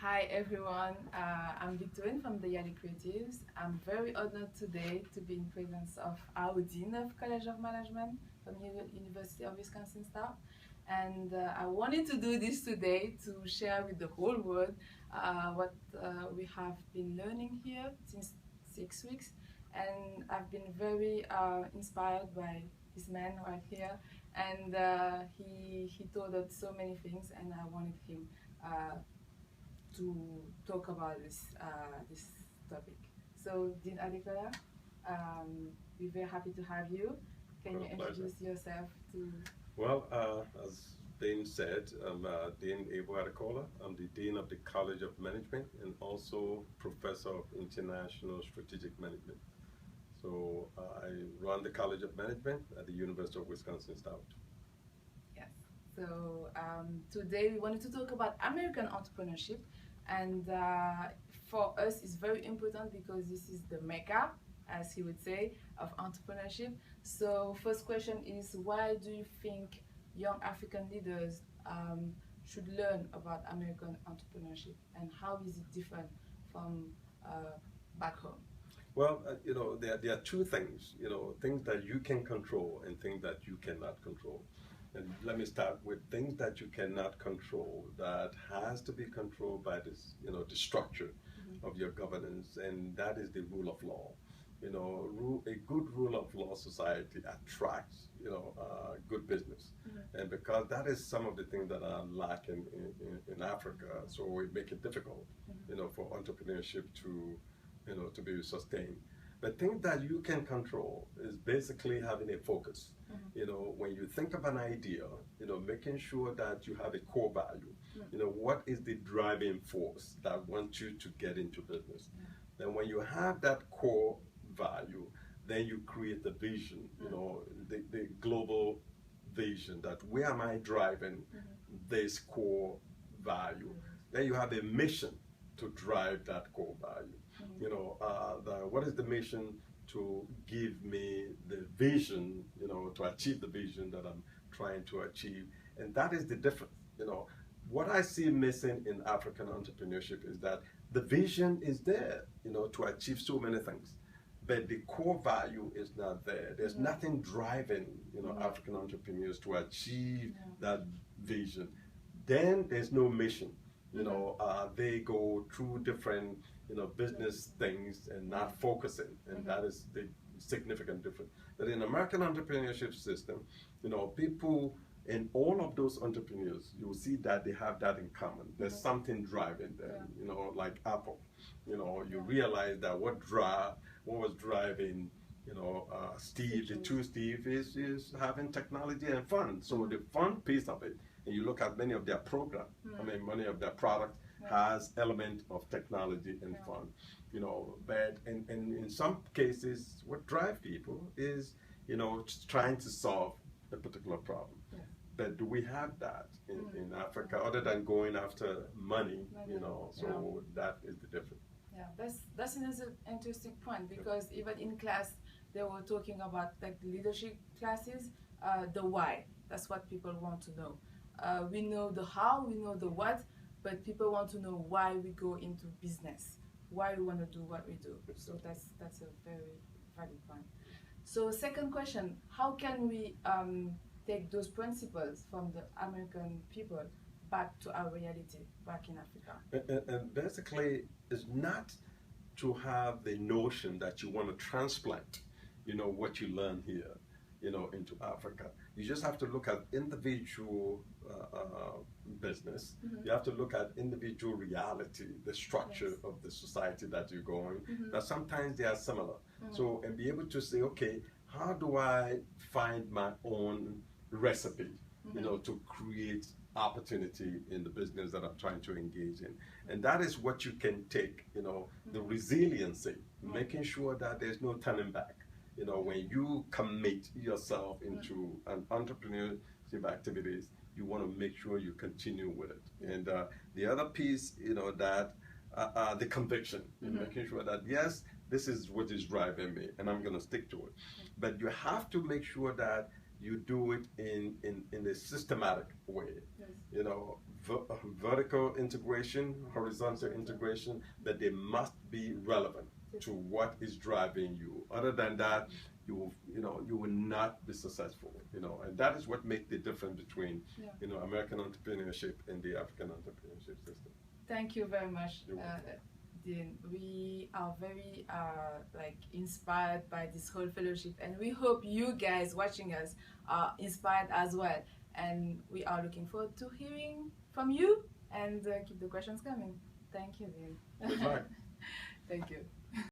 Hi everyone, I'm Victorine from the Yali Creatives. I'm very honored today to be in presence of our Dean of College of Management from University of Wisconsin-Stout. And I wanted to do this today to share with the whole world what we have been learning here since 6 weeks. And I've been very inspired by this man right here. And he told us so many things, and I wanted him to talk about this topic. So, Dean Adekola, we're very happy to have you. Can you introduce yourself to? Well, as Dean said, I'm Dean Abel Adekola. I'm the Dean of the College of Management and also Professor of International Strategic Management. So I run the College of Management at the University of Wisconsin-Stout. Yes. So today we wanted to talk about American entrepreneurship. And for us, it's very important because this is the mecca, as he would say, of entrepreneurship. So first question is, why do you think young African leaders should learn about American entrepreneurship, and how is it different from back home? Well, there are two things, things that you can control and things that you cannot control. And let me start with things that you cannot control, that has to be controlled by this, the structure of your governance, and that is the rule of law. A good rule of law society attracts, good business. And because that is some of the things that are lacking in Africa, so we make it difficult, for entrepreneurship to be sustained. The thing that you can control is basically having a focus. When you think of an idea, making sure that you have a core value. What is the driving force that wants you to get into business? Then when you have that core value, then you create the vision, the global vision, that where am I driving this core value? Then you have a mission to drive that core value. What is the mission to give me the vision, to achieve the vision that I'm trying to achieve? And that is the difference. What I see missing in African entrepreneurship is that the vision is there, to achieve so many things, but the core value is not there. There's nothing driving, African entrepreneurs to achieve that vision. Then there's no mission. They go through different business things and not focusing, and that is the significant difference. But in American entrepreneurship system, people in all of those entrepreneurs, you will see that they have that in common. There's something driving them, like Apple. You realize that what was driving, Steve, the two Steve is having technology and fun. So the fun piece of it, and you look at many of their programs, many of their products has element of technology and fun, but in some cases, what drive people is, trying to solve a particular problem. But do we have that in Africa, other than going after money, so that is the difference. Yeah, that's an interesting point, because even in class, they were talking about like the leadership classes, the why. That's what people want to know. We know the how, we know the what, but people want to know why we go into business, why we want to do what we do. So that's a very valid point. So second question, how can we take those principles from the American people back to our reality back in Africa? And basically, it's not to have the notion that you want to transplant, what you learn here, into Africa. You just have to look at individual business. You have to look at individual reality, the structure of the society that you're going. That sometimes they are similar. So, and be able to say, okay, how do I find my own recipe, to create opportunity in the business that I'm trying to engage in? And that is what you can take, the resiliency, making sure that there's no turning back. When you commit yourself into an entrepreneurship activities, you want to make sure you continue with it. And the other piece, that the conviction, making sure that, yes, this is what is driving me, and I'm going to stick to it. But you have to make sure that you do it in a systematic way, vertical integration, horizontal integration, that they must be relevant to what is driving you. Other than that, you will not be successful. And that is what makes the difference between American entrepreneurship and the African entrepreneurship system. Thank you very much, Dean. We are very inspired by this whole fellowship, and we hope you guys watching us are inspired as well. And we are looking forward to hearing from you, and keep the questions coming. Thank you, Dean. Good luck. Thank you.